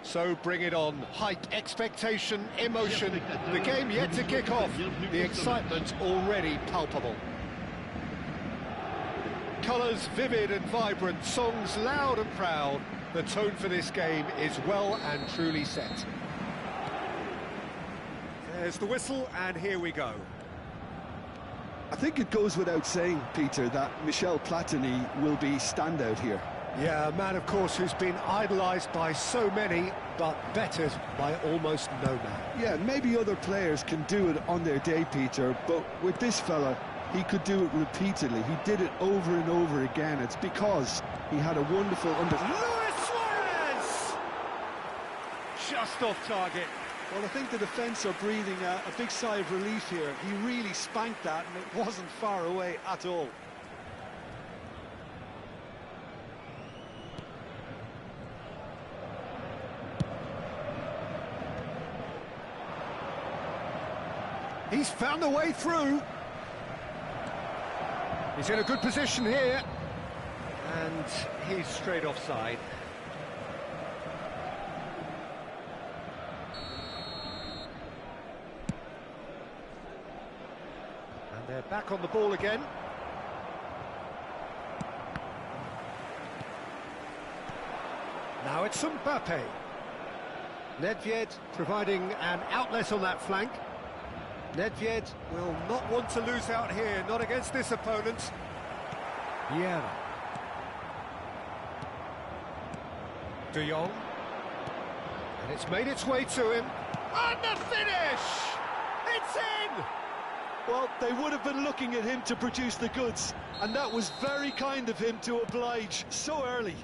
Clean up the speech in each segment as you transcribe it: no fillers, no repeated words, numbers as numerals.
So bring it on. Hype, expectation, emotion. The game yet to kick off. The excitement already palpable. Colours vivid and vibrant, songs loud and proud. The tone for this game is well and truly set. There's the whistle, and here we go. I think it goes without saying, Peter, that Michel Platini will be standout here. Yeah, a man, of course, who's been idolised by so many, but bettered by almost no man. Yeah, maybe other players can do it on their day, Peter, but with this fella, he could do it repeatedly. He did it over and over again. It's because he had a wonderful Luis Suarez! Just off target. Well, I think the defence are breathing a big sigh of relief here. He really spanked that, and it wasn't far away at all. He's found a way through. He's in a good position here. And he's straight offside. And they're back on the ball again. Now it's Mbappe. Nedved providing an outlet on that flank. Nedved will not want to lose out here, not against this opponent. Yeah. De Jong. And it's made its way to him. And the finish! It's in! Well, they would have been looking at him to produce the goods, and that was very kind of him to oblige so early.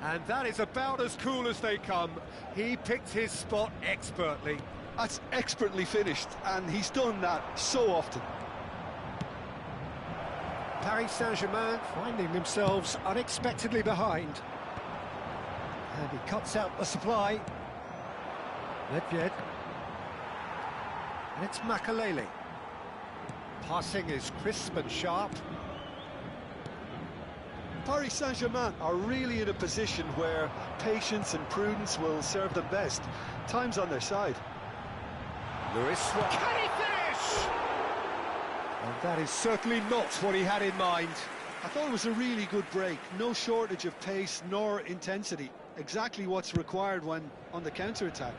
And that is about as cool as they come. He picked his spot expertly. That's expertly finished, and he's done that so often. Paris Saint-Germain finding themselves unexpectedly behind. And he cuts out the supply. Nedved. And it's Makelele. Passing is crisp and sharp. Paris Saint-Germain are really in a position where patience and prudence will serve them best. Time's on their side. Luis Suarez. Can he finish? And that is certainly not what he had in mind. I thought it was a really good break. No shortage of pace nor intensity. Exactly what's required when on the counter-attack.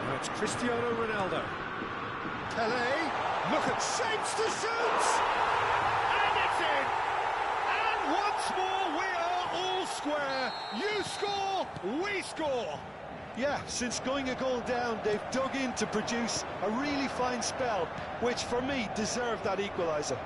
Now it's Cristiano Ronaldo. Pelé. Look at shapes to shoot! And it's in! And once more we are all square. You score, we score. Yeah, since going a goal down, they've dug in to produce a really fine spell, which for me deserved that equaliser.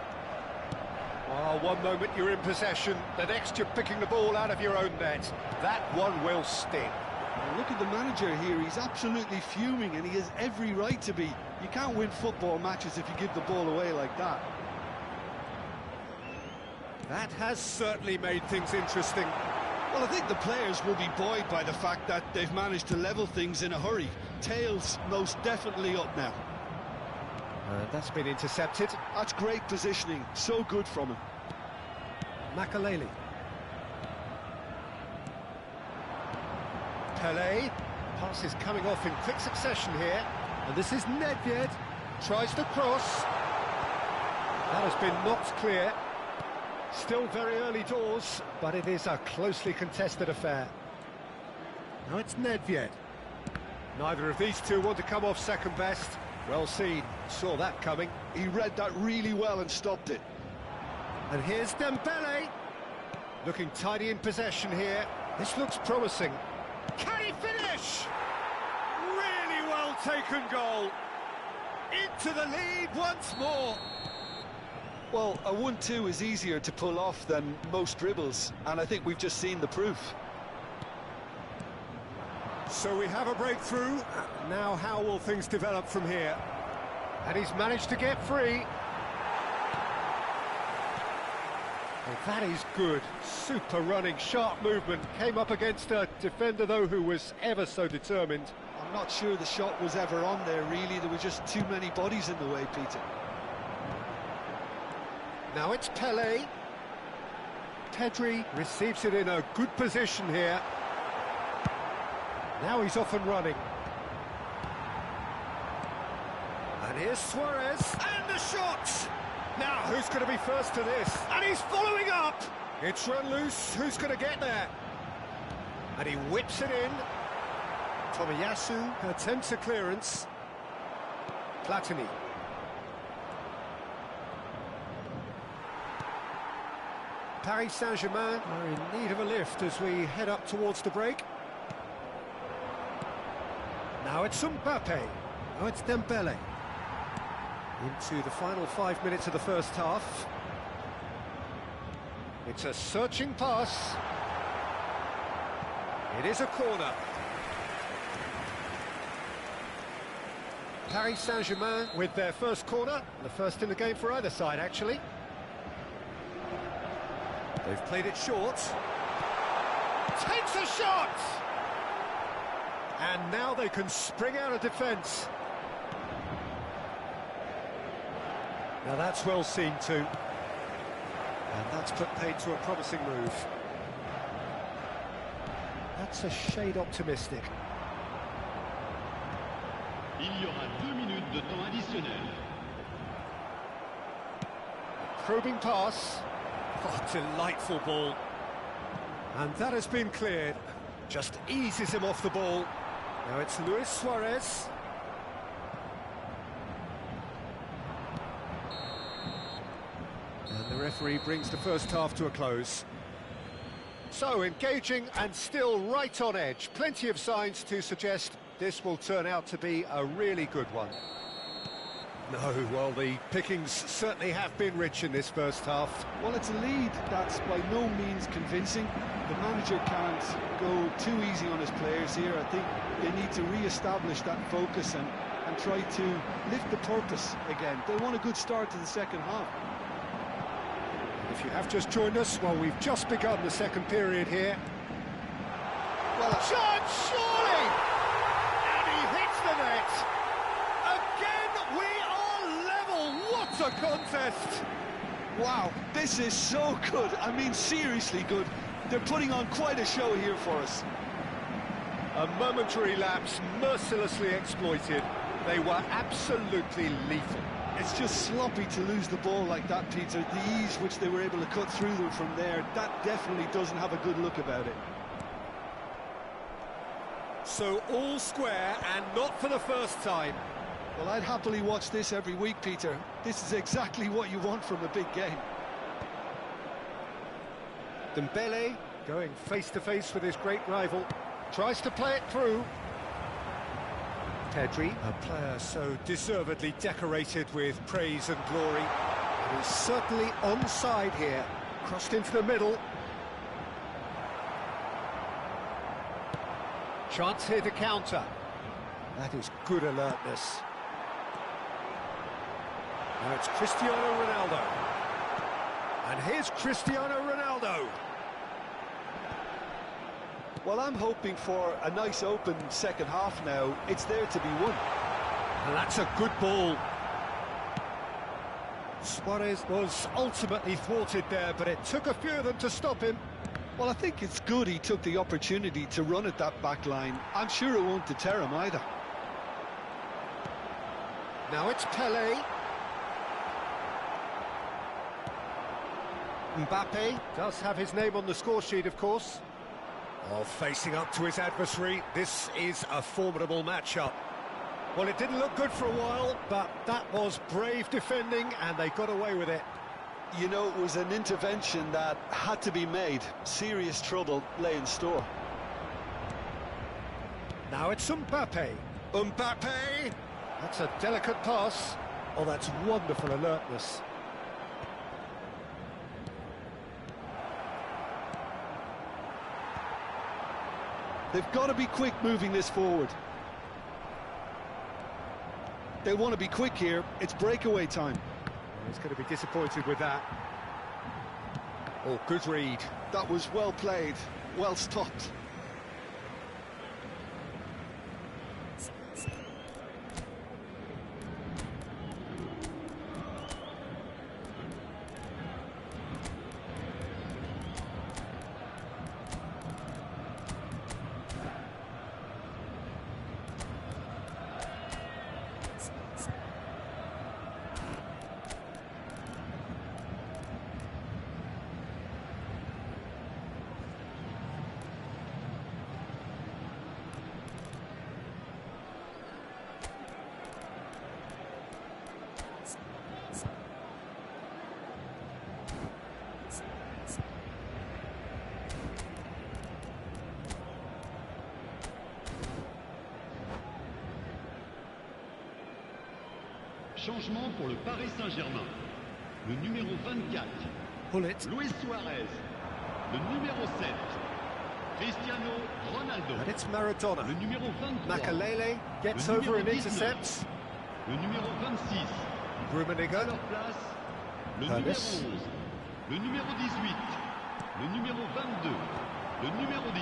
Oh, one moment you're in possession, the next you're picking the ball out of your own net. That one will sting. Well, look at the manager here, he's absolutely fuming and he has every right to be. You can't win football matches if you give the ball away like that. That has certainly made things interesting. Well, I think the players will be buoyed by the fact that they've managed to level things in a hurry. Tails most definitely up now. That's been intercepted. That's great positioning, so good from him. Makelele. Pelé. Pass is coming off in quick succession here. And this is Nedved. Tries the cross. That has been knocked clear. Still very early doors, but it is a closely contested affair. Now it's Nedved. Neither of these two want to come off second best. Well seen, saw that coming. He read that really well and stopped it. And here's Dembele. Looking tidy in possession here. This looks promising. Can he finish? Really well taken goal. Into the lead once more. Well, a 1-2 is easier to pull off than most dribbles, and I think we've just seen the proof. So we have a breakthrough. Now how will things develop from here? And he's managed to get free. Well, that is good. Super running, sharp movement. Came up against a defender, though, who was ever so determined. I'm not sure the shot was ever on there, really. There were just too many bodies in the way, Peter. Now it's Pelé. Pedri receives it in a good position here. Now he's off and running. And here's Suarez. And the shot! Now, who's going to be first to this? And he's following up! It's run loose. Who's going to get there? And he whips it in. Tomiyasu attempts a clearance. Platini. Paris Saint-Germain are in need of a lift as we head up towards the break. Now it's Mbappe. Now it's Dembele. Into the final 5 minutes of the first half. It's a searching pass. It is a corner. Paris Saint-Germain with their first corner. The first in the game for either side, actually. They've played it short. Takes a shot! And now they can spring out of defence. Now that's well seen too. And that's put paid to a promising move. That's a shade optimistic. Il y aura 2 minutes de temps additionnel. Probing pass. Oh, delightful ball. And that has been cleared. Just eases him off the ball. Now it's Luis Suarez. And the referee brings the first half to a close. So, engaging and still right on edge. Plenty of signs to suggest this will turn out to be a really good one. No, well, the pickings certainly have been rich in this first half. Well, it's a lead that's by no means convincing. The manager can't go too easy on his players here. I think they need to re-establish that focus and try to lift the purpose again. They want a good start to the second half. If you have just joined us, well, we've just begun the second period here. Well, shot, surely! And he hits the net! Again, we are level! What a contest! Wow, this is so good. I mean, seriously good. They're putting on quite a show here for us. A momentary lapse, mercilessly exploited. They were absolutely lethal. It's just sloppy to lose the ball like that, Peter. The ease which they were able to cut through them from there, that definitely doesn't have a good look about it. So all square, and not for the first time. Well, I'd happily watch this every week, Peter. This is exactly what you want from a big game. Dembele going face-to-face with his great rival. Tries to play it through. Pedri, a player so deservedly decorated with praise and glory. And he's certainly onside here. Crossed into the middle. Chance here to counter. That is good alertness. Now it's Cristiano Ronaldo. And here's Cristiano Ronaldo. Well, I'm hoping for a nice open second half now. It's there to be won. And that's a good ball. Suarez was ultimately thwarted there, but it took a few of them to stop him. Well, I think it's good he took the opportunity to run at that back line. I'm sure it won't deter him either. Now it's Pelé. Mbappe does have his name on the score sheet, of course. Oh, facing up to his adversary, this is a formidable matchup. Well, it didn't look good for a while, but that was brave defending, and they got away with it. You know, it was an intervention that had to be made. Serious trouble lay in store. Now it's Mbappe. Mbappe! That's a delicate pass. Oh, that's wonderful alertness. They've got to be quick moving this forward. They want to be quick here. It's breakaway time. He's going to be disappointed with that. Oh, good read. That was well played, well stopped. Changement pour le Paris Saint-Germain. Le numéro 24, Pull it. Luis Suarez. Le numéro 7, Cristiano Ronaldo. And it's Maradona. Le numéro 23, Makalele gets Le over and numéro 19. intercepts. Le numéro 26, à Rummenigge. leur place, le Hermes. numéro 11, le numéro 18, le numéro 22, le numéro 10.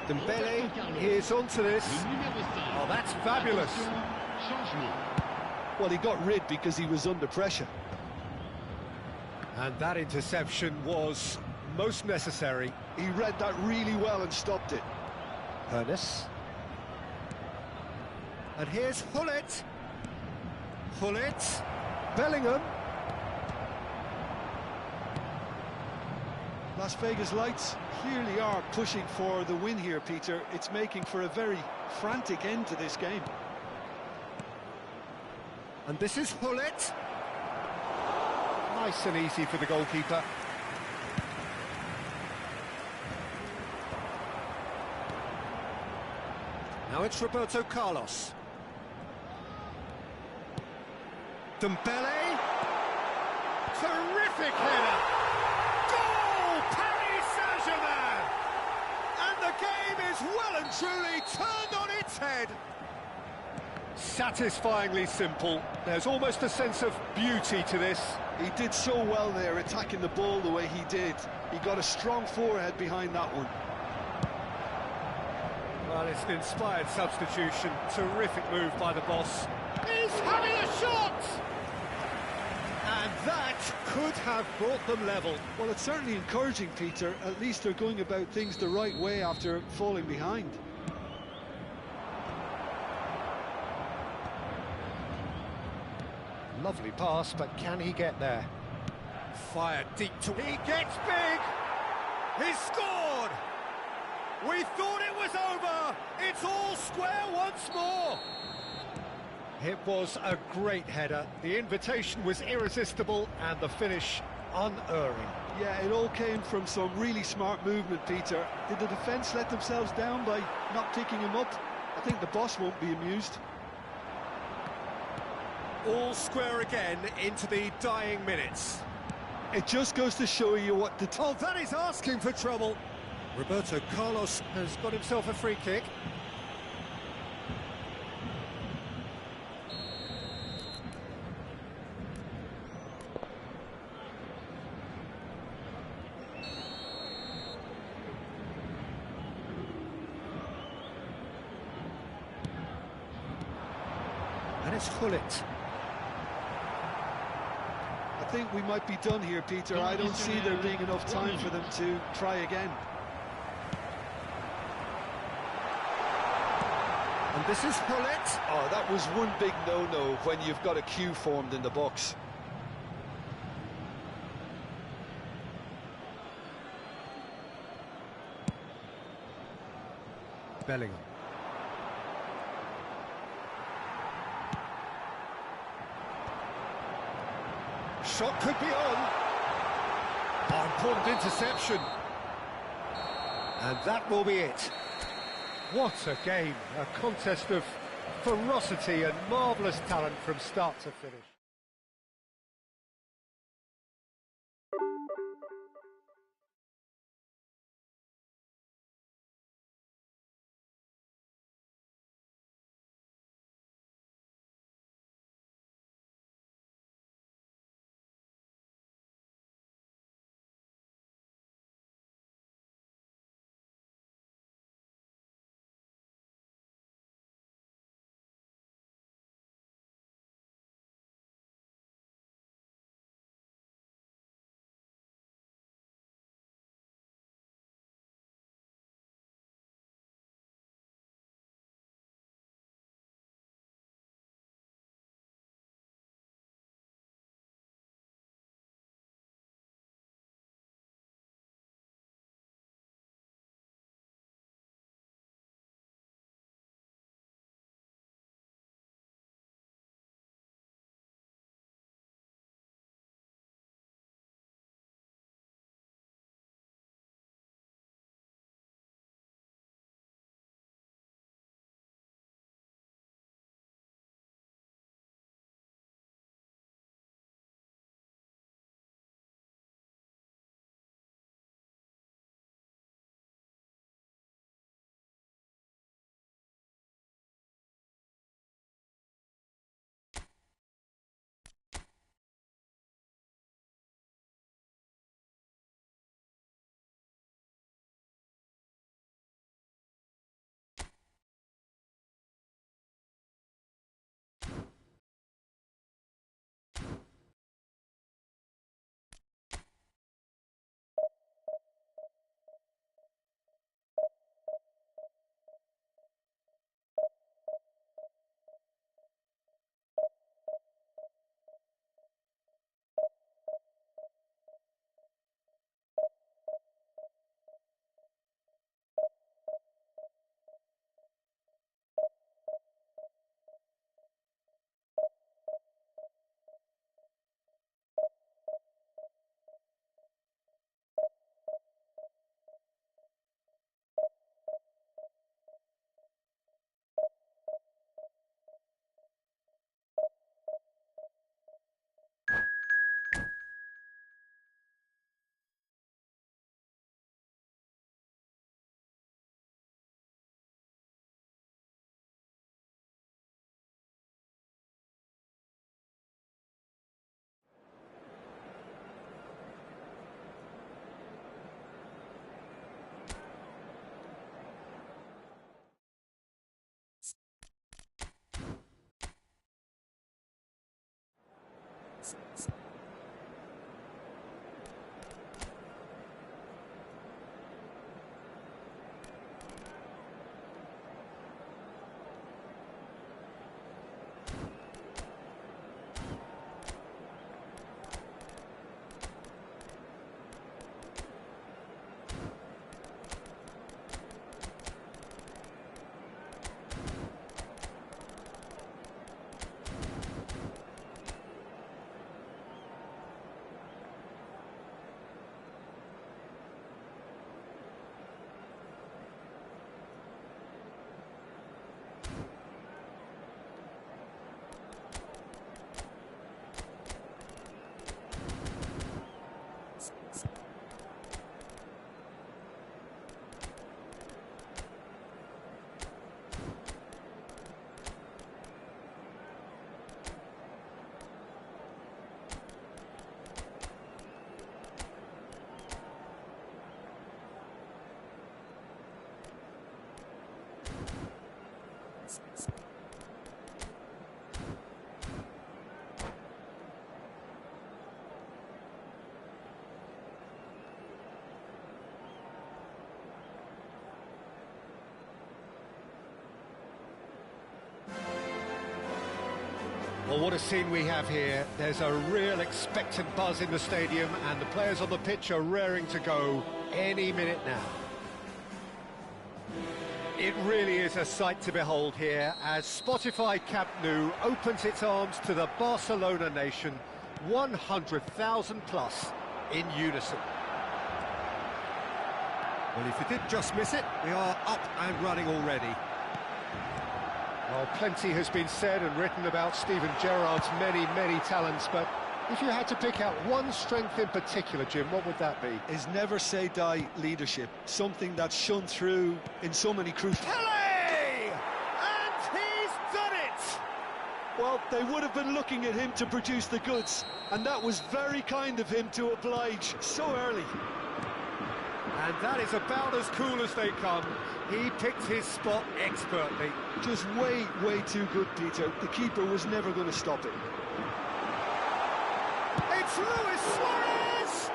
Dembele, Roberto Carlos. here's onto this. Le numéro 5. Oh, that's fabulous. Attention, changement. Well, he got rid because he was under pressure. And that interception was most necessary. He read that really well and stopped it. Hermes. And here's Hullet. Hullet. Bellingham. Las Vegas Lights clearly are pushing for the win here, Peter. It's making for a very frantic end to this game. And this is Hullet. Nice and easy for the goalkeeper. Now it's Roberto Carlos. Dembele. Terrific header. Goal! Paris Saint-Germain! And the game is well and truly turned on its head. Satisfyingly simple. There's almost a sense of beauty to this. He did so well there, attacking the ball the way he did. He got a strong forehead behind that one. Well, it's an inspired substitution. Terrific move by the boss. He's having a shot! And that could have brought them level. Well, it's certainly encouraging, Peter. At least they're going about things the right way after falling behind. Lovely pass, but can he get there? Fired deep to... He gets big! He's scored! We thought it was over! It's all square once more! It was a great header. The invitation was irresistible and the finish unerring. Yeah, it all came from some really smart movement, Peter. Did the defence let themselves down by not picking him up? I think the boss won't be amused. All square again into the dying minutes. It just goes to show you what the... Oh, that is asking for trouble. Roberto Carlos has got himself a free kick. And it's Hullet. I think we might be done here, Peter. I don't see there being enough time for them to try again. And this is Hullet. Oh, that was one big no-no when you've got a queue formed in the box. Bellingham. Shot could be on. Oh, important interception. And that will be it. What a game, a contest of ferocity and marvellous talent from start to finish. Well, what a scene we have here. There's a real expectant buzz in the stadium, and the players on the pitch are raring to go any minute now. It really is a sight to behold here as Spotify Camp Nou opens its arms to the Barcelona nation, 100,000 plus in unison. Well, if you did just miss it, we are up and running already. Well, plenty has been said and written about Steven Gerrard's many talents, but if you had to pick out one strength in particular, Jim, what would that be? His never-say-die leadership, something that's shone through in so many crucial... Pelé! And he's done it! Well, they would have been looking at him to produce the goods, and that was very kind of him to oblige so early. And that is about as cool as they come. He picked his spot expertly. Just way too good, Peter. The keeper was never going to stop it. It's Luis Suarez!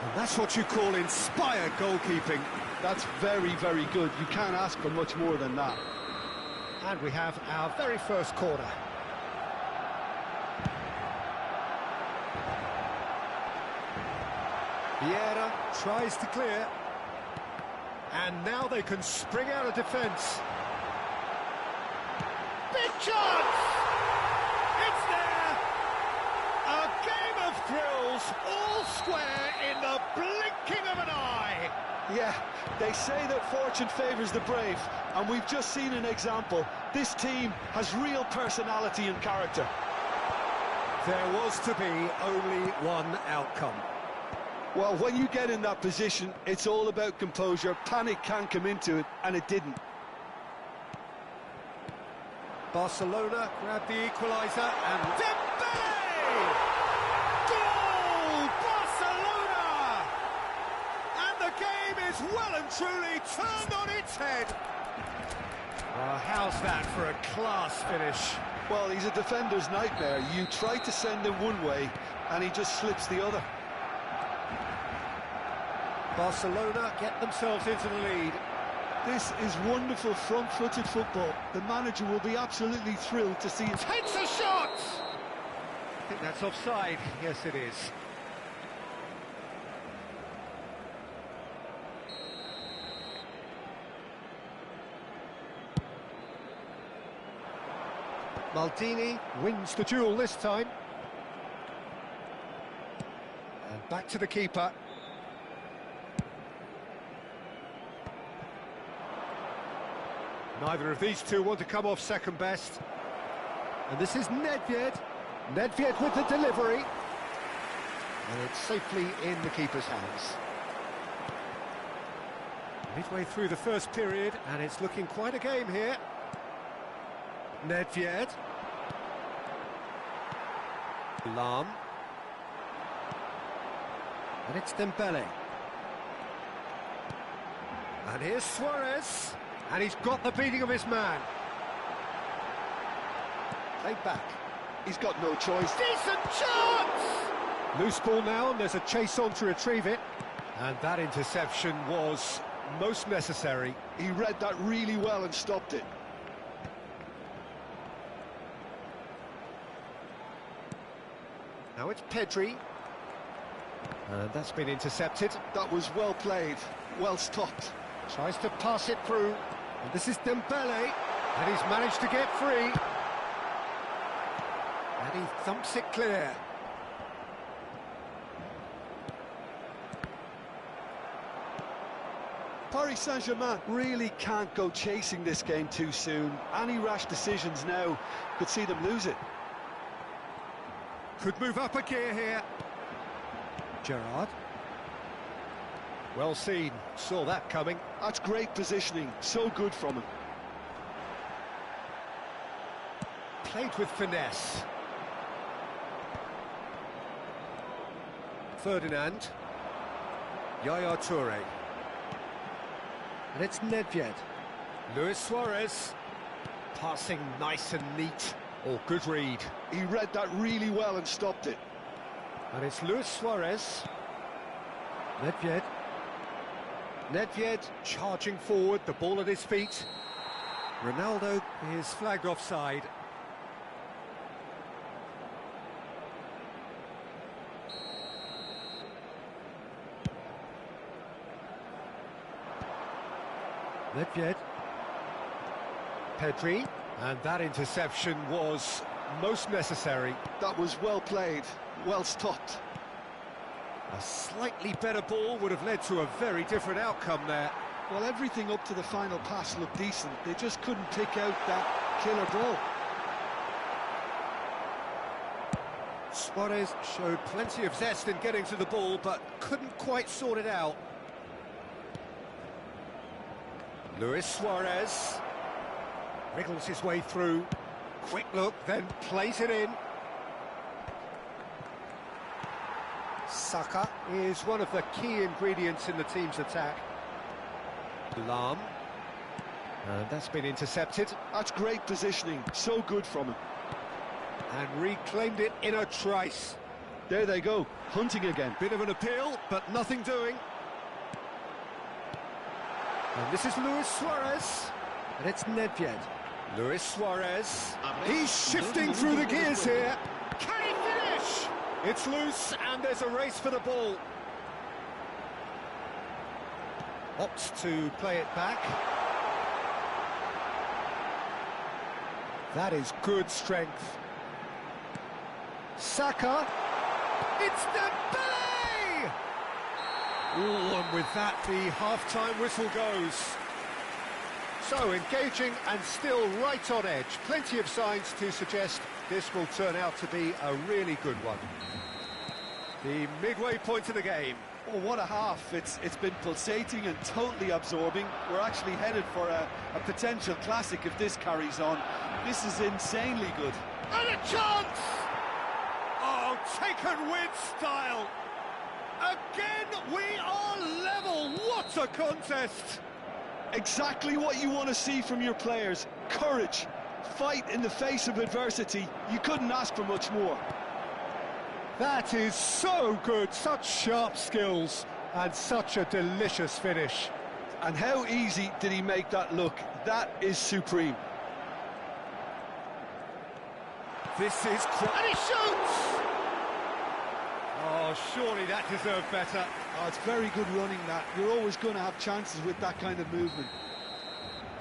And that's what you call inspired goalkeeping. That's very good. You can't ask for much more than that. And we have our very first corner. Vieira tries to clear. And now they can spring out of defence. Big chance! It's there! A game of thrills, all square in the blinking of an eye! Yeah, they say that fortune favours the brave, and we've just seen an example. This team has real personality and character. There was to be only one outcome. Well, when you get in that position, it's all about composure. Panic can come into it, and it didn't. Barcelona grabbed the equaliser, and Dembele! Goal! Barcelona! And the game is well and truly turned on its head. Well, how's that for a class finish? Well, he's a defender's nightmare. You try to send him one way, and he just slips the other. Barcelona get themselves into the lead. This is wonderful front-footed football. The manager will be absolutely thrilled to see it. Takes a shot! I think that's offside. Yes, it is. Maldini wins the duel this time. And back to the keeper. Neither of these two want to come off second best. And this is Nedved. Nedved with the delivery. And it's safely in the keeper's hands. Midway through the first period, and it's looking quite a game here. Nedved. Lahm. And it's Dembele. And here's Suarez. And he's got the beating of his man. Played back. He's got no choice. Decent chance! Loose ball now, and there's a chase on to retrieve it. And that interception was most necessary. He read that really well and stopped it. Now it's Pedri. And that's been intercepted. That was well played, well stopped. Tries to pass it through. And this is Dembele. And he's managed to get free. And he thumps it clear. Paris Saint-Germain really can't go chasing this game too soon. Any rash decisions now could see them lose it. Could move up a gear here. Gerrard. Well seen, saw that coming. That's great positioning, so good from him. Played with finesse. Ferdinand. Yaya Toure. And it's Nedved. Luis Suarez. Passing nice and neat. Oh, good read. He read that really well and stopped it. And it's Luis Suarez. Nedved. Nedved charging forward, the ball at his feet. Ronaldo is flagged offside. Nedved. Pedri. And that interception was most necessary. That was well played, well stopped. A slightly better ball would have led to a very different outcome there. Well, everything up to the final pass looked decent. They just couldn't pick out that killer ball. Suarez showed plenty of zest in getting to the ball, but couldn't quite sort it out. Luis Suarez wriggles his way through. Quick look, then plays it in. Saka is one of the key ingredients in the team's attack. Lahm. And that's been intercepted. That's great positioning, so good from him. And reclaimed it in a trice. There they go, hunting again. Bit of an appeal, but nothing doing. And this is Luis Suarez. And it's Nedved. Luis Suarez. He's shifting through the gears here. Can he finish? It's loose, and there's a race for the ball. Opts to play it back. That is good strength. Saka. It's Dembele! Ooh, and with that, the half-time whistle goes. So, engaging and still right on edge. Plenty of signs to suggest this will turn out to be a really good one. The midway point of the game. Oh, what a half. It's been pulsating and totally absorbing. We're actually headed for a potential classic if this carries on. This is insanely good. And a chance! Oh, taken with style. Again, we are level. What a contest! Exactly what you want to see from your players. Courage, fight in the face of adversity. You couldn't ask for much more. That is so good, such sharp skills, and such a delicious finish. And how easy did he make that look? That is supreme. This is... and he shoots! Oh, surely that deserved better. Oh, it's very good running, that. You're always going to have chances with that kind of movement.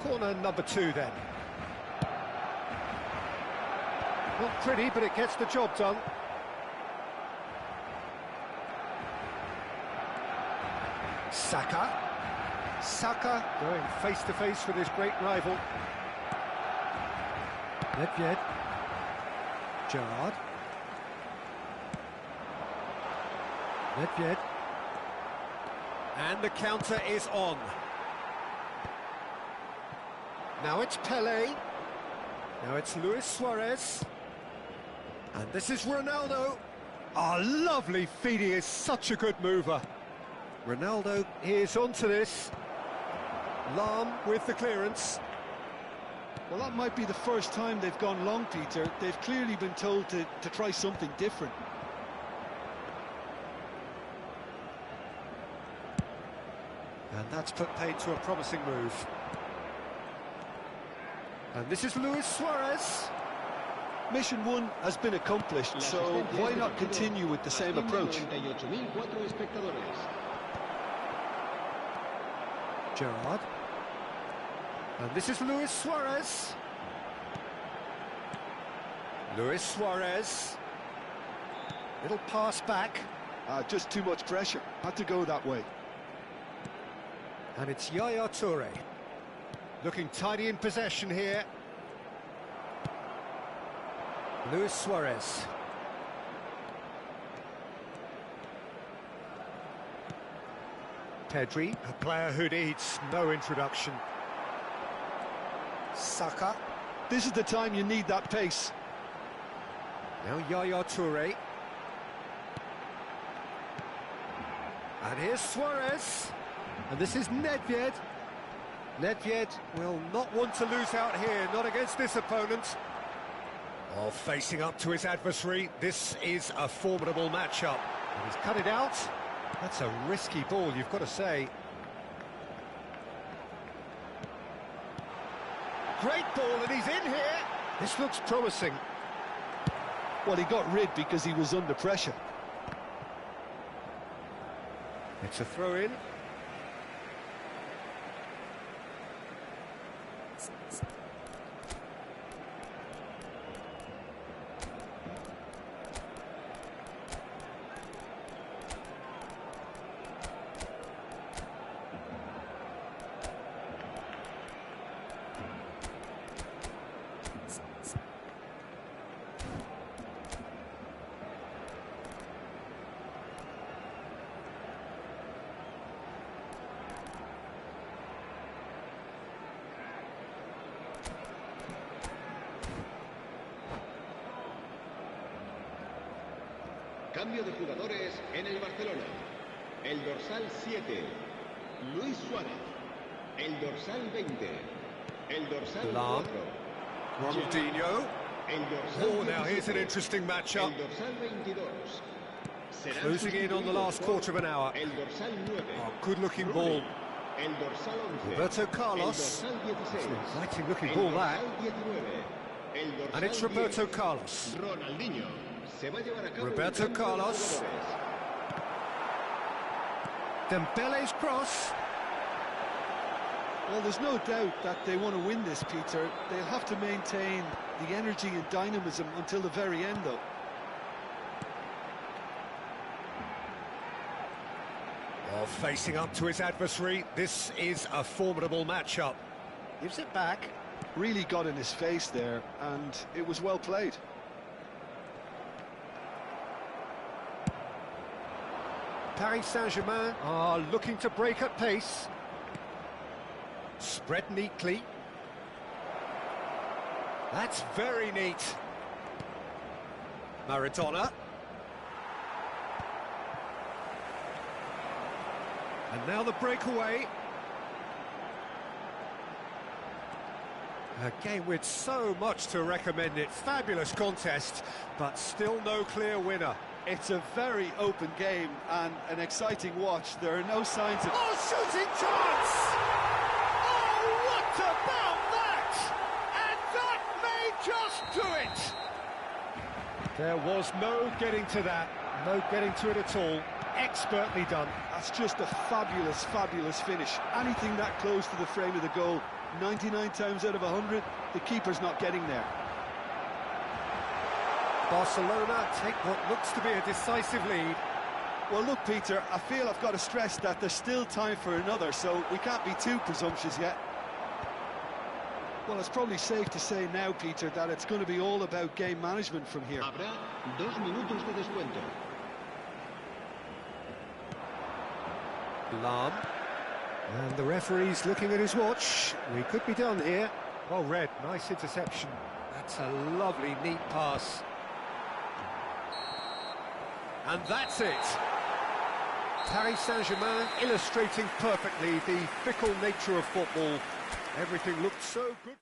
Corner number 2 then. Not pretty, but it gets the job done. Saka. Saka going face-to-face with his great rival. Nedved. Gerrard. Nedved. And the counter is on. Now it's Pelé. Now it's Luis Suarez. And this is Ronaldo. Oh, lovely feed. He is such a good mover. Ronaldo is onto this. Lahm with the clearance. Well, that might be the first time they've gone long, Peter. They've clearly been told to try something different. And that's put paid to a promising move. And this is Luis Suarez. Mission 1 has been accomplished, so why not continue with the same approach? Gerrard. And this is Luis Suarez. Luis Suarez. Little pass back. Just too much pressure. Had to go that way. And it's Yaya Toure. Looking tidy in possession here. Luis Suarez. Pedri, a player who needs no introduction. Saka. This is the time you need that pace. Now Yaya Toure. And here's Suarez. And this is Nedved. Nedved will not want to lose out here, not against this opponent. Oh, facing up to his adversary, this is a formidable matchup. And he's cut it out. That's a risky ball, you've got to say. Great ball, and he's in here. This looks promising. Well, he got rid because he was under pressure. It's a throw-in. Cambio de jugadores en el Barcelona. El dorsal 7, Luis Suárez. El dorsal 20, el dorsal Lam. 4, Ronaldinho. el dorsal Oh, now here's an 17, interesting matchup. el dorsal 22. Serán Closing in on the last sustituidos quarter of an hour. por el dorsal 9, Oh, good-looking Rooney. ball. El dorsal 11, Roberto Carlos. el dorsal 16, Exciting-looking el ball, that. dorsal 19, el dorsal And it's 10. Roberto Carlos. Ronaldinho. Se va a llevar a cabo Roberto el cambio de Carlos. jugadores. Dembele's cross. Well, there's no doubt that they want to win this, Peter. They'll have to maintain the energy and dynamism until the very end, though. Oh, facing up to his adversary, this is a formidable matchup. Gives it back. Really got in his face there, and it was well played. Paris Saint-Germain are looking to break at pace. Spread neatly. That's very neat. Maradona. And now the breakaway. A game with so much to recommend it. Fabulous contest, but still no clear winner. It's a very open game and an exciting watch. There are no signs of... Oh, shooting chance! Oh, what about that? And that may just do it! There was no getting to that, no getting to it at all. Expertly done. That's just a fabulous, fabulous finish. Anything that close to the frame of the goal, 99 times out of 100, the keeper's not getting there. Barcelona take what looks to be a decisive lead. Well, look, Peter, I feel I've got to stress that there's still time for another, so we can't be too presumptuous yet. Well, it's probably safe to say now, Peter, that it's going to be all about game management from here. Habrá 2 minutos de descuento. Lam. And the referee's looking at his watch. We could be done here. Well read, nice interception. That's a lovely, neat pass. And that's it. Paris Saint-Germain illustrating perfectly the fickle nature of football. Everything looked so good.